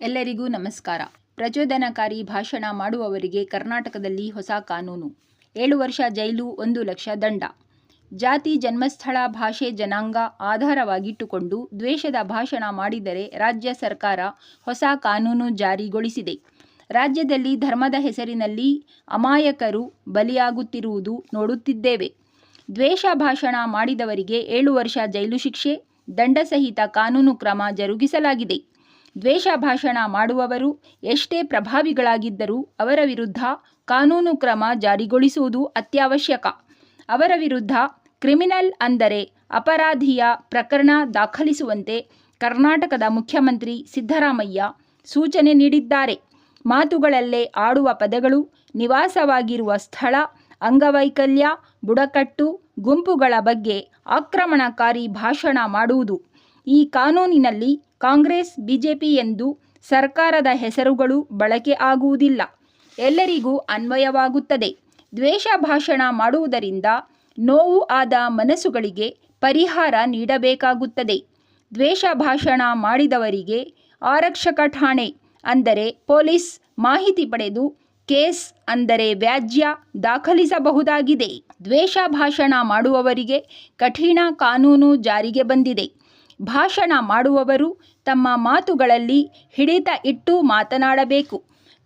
ಎಲ್ಲರಿಗೂ ನಮಸ್ಕಾರ. ಪ್ರಚೋದನಕಾರಿ ಭಾಷಣ ಮಾಡುವವರಿಗೆ ಕರ್ನಾಟಕದಲ್ಲಿ ಹೊಸ ಕಾನೂನು. 7 ವರ್ಷ ಜೈಲು, 1 ಲಕ್ಷ ದಂಡ. ಜಾತಿ, ಜನ್ಮಸ್ಥಳ, ಭಾಷೆ, ಜನಾಂಗ ಆಧಾರವಾಗಿಟ್ಟುಕೊಂಡು ದ್ವೇಷದ ಭಾಷಣ ಮಾಡಿದರೆ ರಾಜ್ಯ ಸರ್ಕಾರ ಹೊಸ ಕಾನೂನು ಜಾರಿಗೊಳಿಸಿದೆ. ರಾಜ್ಯದಲ್ಲಿ ಧರ್ಮದ ಹೆಸರಿನಲ್ಲಿ ಅಮಾಯಕರು ಬಲಿಯಾಗುತ್ತಿರುವುದು ನೋಡುತ್ತಿದ್ದೇವೆ. ದ್ವೇಷ ಭಾಷಣ ಮಾಡಿದವರಿಗೆ 7 ವರ್ಷ ಜೈಲು ಶಿಕ್ಷೆ, ದಂಡ ಸಹಿತ ಕಾನೂನು ಕ್ರಮ ಜರುಗಿಸಲಾಗಿದೆ. ದ್ವೇಷ ಭಾಷಣ ಮಾಡುವವರು ಎಷ್ಟೇ ಪ್ರಭಾವಿಗಳಾಗಿದ್ದರೂ ಅವರ ವಿರುದ್ಧ ಕಾನೂನು ಕ್ರಮ ಜಾರಿಗೊಳಿಸುವುದು ಅತ್ಯವಶ್ಯಕ. ಅವರ ವಿರುದ್ಧ ಕ್ರಿಮಿನಲ್ ಅಂದರೆ ಅಪರಾಧಿಯ ಪ್ರಕರಣ ದಾಖಲಿಸುವಂತೆ ಕರ್ನಾಟಕದ ಮುಖ್ಯಮಂತ್ರಿ ಸಿದ್ದರಾಮಯ್ಯ ಸೂಚನೆ ನೀಡಿದ್ದಾರೆ. ಮಾತುಗಳಲ್ಲೇ ಆಡುವ ಪದಗಳು, ನಿವಾಸವಾಗಿರುವ ಸ್ಥಳ, ಅಂಗವೈಕಲ್ಯ, ಬುಡಕಟ್ಟು ಗುಂಪುಗಳ ಬಗ್ಗೆ ಆಕ್ರಮಣಕಾರಿ ಭಾಷಣ ಮಾಡುವುದು. ಈ ಕಾನೂನಿನಲ್ಲಿ ಕಾಂಗ್ರೆಸ್, ಬಿಜೆಪಿ ಎಂದು ಸರ್ಕಾರದ ಹೆಸರುಗಳು ಬಳಕೆ ಆಗುವುದಿಲ್ಲ. ಎಲ್ಲರಿಗೂ ಅನ್ವಯವಾಗುತ್ತದೆ. ದ್ವೇಷ ಭಾಷಣ ಮಾಡುವುದರಿಂದ ನೋವು ಆದ ಮನಸ್ಸುಗಳಿಗೆ ಪರಿಹಾರ ನೀಡಬೇಕಾಗುತ್ತದೆ. ದ್ವೇಷ ಭಾಷಣ ಮಾಡಿದವರಿಗೆ ಆರಕ್ಷಕ ಠಾಣೆ ಅಂದರೆ ಪೊಲೀಸ್ ಮಾಹಿತಿ ಪಡೆದು ಕೇಸ್ ಅಂದರೆ ವ್ಯಾಜ್ಯ ದಾಖಲಿಸಬಹುದಾಗಿದೆ. ದ್ವೇಷ ಭಾಷಣ ಮಾಡುವವರಿಗೆ ಕಠಿಣ ಕಾನೂನು ಜಾರಿಗೆ ಬಂದಿದೆ. ಭಾಷಣ ಮಾಡುವವರು ತಮ್ಮ ಮಾತುಗಳಲ್ಲಿ ಹಿಡಿತ ಇಟ್ಟು ಮಾತನಾಡಬೇಕು.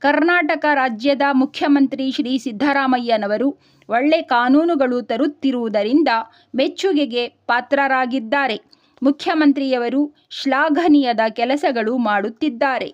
ಕರ್ನಾಟಕ ರಾಜ್ಯದ ಮುಖ್ಯಮಂತ್ರಿ ಶ್ರೀ ಸಿದ್ದರಾಮಯ್ಯನವರು ಒಳ್ಳೆ ಕಾನೂನುಗಳು ತರುತ್ತಿರುವುದರಿಂದ ಮೆಚ್ಚುಗೆಗೆ ಪಾತ್ರರಾಗಿದ್ದಾರೆ. ಮುಖ್ಯಮಂತ್ರಿಯವರು ಶ್ಲಾಘನೀಯದ ಕೆಲಸಗಳು ಮಾಡುತ್ತಿದ್ದಾರೆ.